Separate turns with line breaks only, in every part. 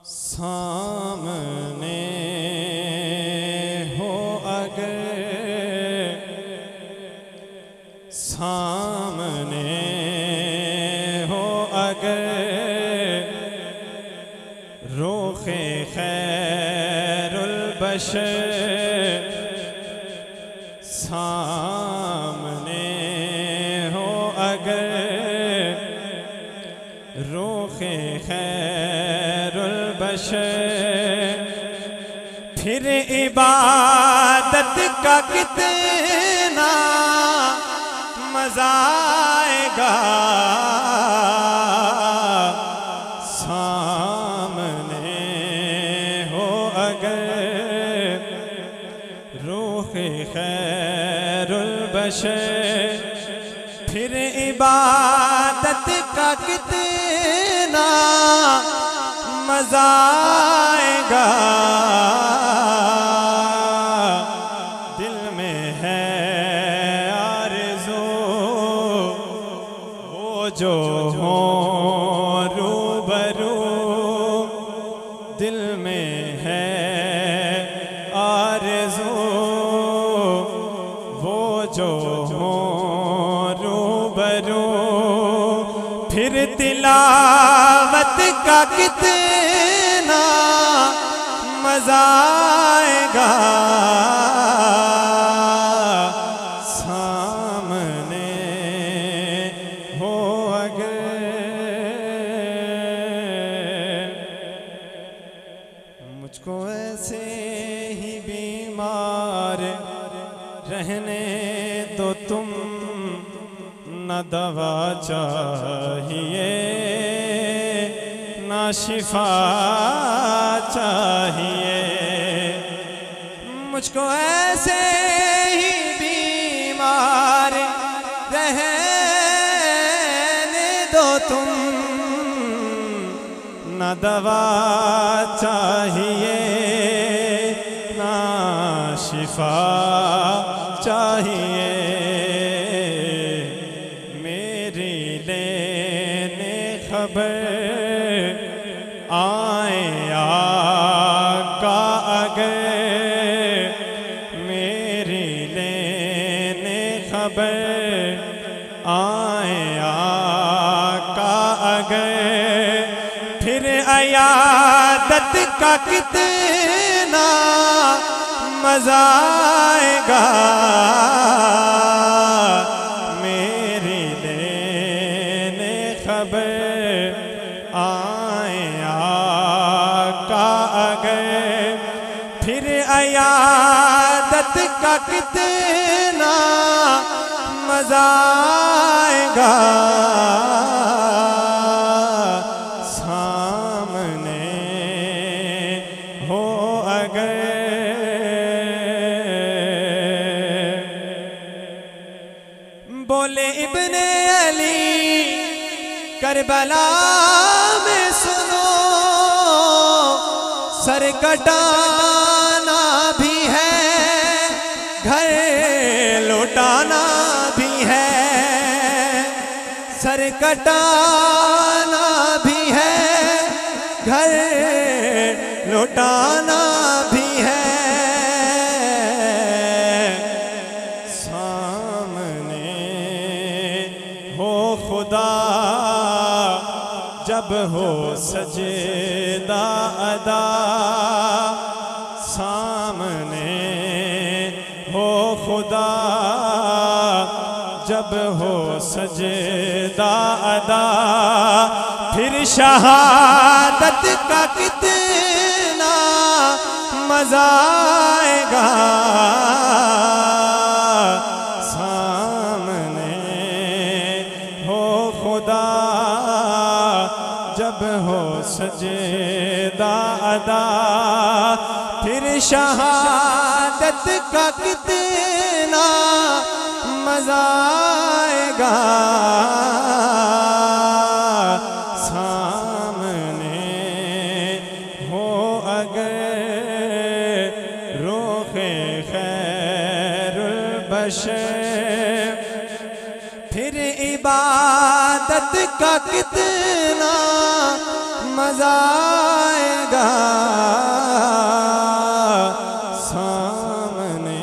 सामने हो अगर, सामने हो अगर रोखे खैरुल बशर, सामने हो अगर रोखे खैरुल बशर, फिर इबादत का कितना मजा आएगा। सामने हो अगर रूहे खैरुल बशर, फिर इबादत का कितना मजा आएगा। दिल में है आरज़ू वो जो हो रूबरू, दिल में है आरज़ू वो जो हो रूबरू, फिर तिलावत का कितना मजा आएगा। सामने हो अगर, मुझको ऐसे ही बीमार रहने दो तुम, न दवा चाहिए ना शिफा चाहिए। मुझको ऐसे ही बीमार रहने दो तुम, न दवा चाहिए ना शिफा चाहिए। खबर आए आका अगर, मेरी लेने खबर आए आका अगर, फिर अयादत का कितना मजा आएगा। मेरी लेने खबर आए आका अगर, फिर अयादत का कितना मजा आएगा। सामने हो अगर, बोले इब्ने अली करबला में सुनो, सर कटाना भी है घर लौटाना भी है, सर कटाना भी है घर लौटाना भी है। सामने हो खुदा जब हो सजदा अदा, सामने हो खुदा जब हो सजदा अदा, फिर शहादत का कितना मजा आएगा। सामने हो खुदा जब हो सजदा अदा, फिर शहादत का कितना मजा आएगा। सामने हो अगर रोखे खैरुल बशर, फिर इबादत का कितना मजा आएगा सामने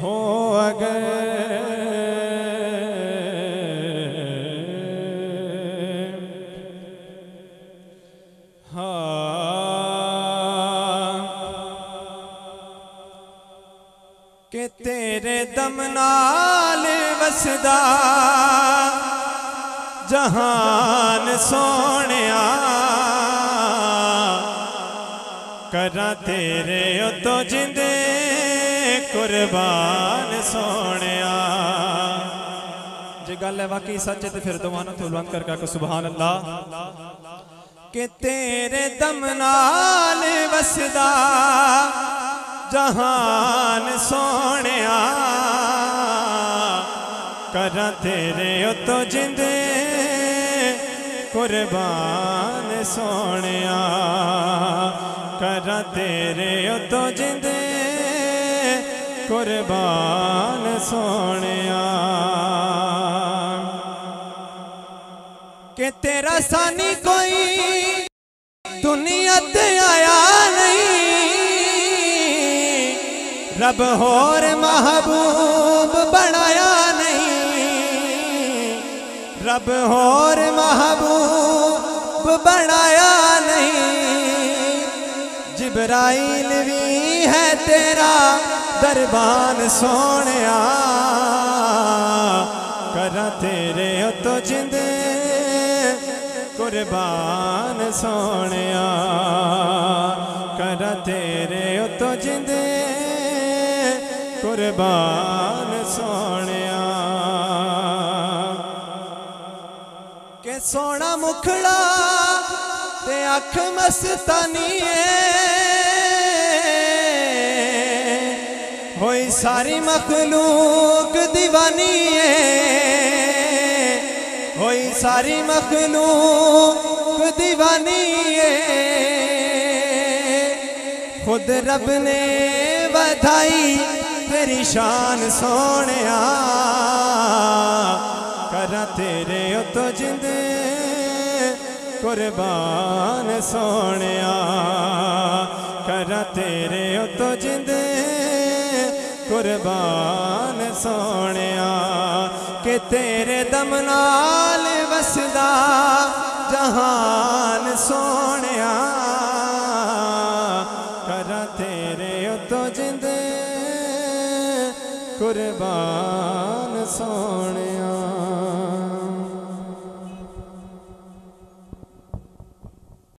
हो अगर। कि तेरे दम नाल वसदा जहान सोनिया, करा तेरे उतो जिंदे कुर्बान सोनिया। जे गल है वाकई सच है तो फिर दोबारा तो बुलंद करके को सुभान अल्लाह। कि तेरे दम नाल वसदा जहान सोनिया, करा तेरे उतो जिंदे कुर्बान सोनिया, करा तेरे उतो जिंदे कुर्बान सोनिया। कि तेरा सानी कोई दुनिया ते आया नहीं, रब होर महबूब बनाया नहीं, रब होर महबूब बनाया नहीं। जिब्राइल भी है तेरा दरबान सोनिया, करा तेरे उतो जिंदे कुर्बान सोनिया, करा तेरे उतो जिंदे कुर्बान सोनिया। के सोना मुखड़ा ते अख मस्तानी होई सारी मखलूक दीवानी होई सारी मखलूक दीवानी खुद रब ने बधाई तेरी शान सोनिया, करा तेरे उतो जिंदे कुर्बान सोनिया, करा तेरे उतो जिंदे कुर्बान सोनिया। कि तेरे दम नाल वसदा जहान सोनिया, करा तेरे उतो जिंदे कुर्बान सोनिया।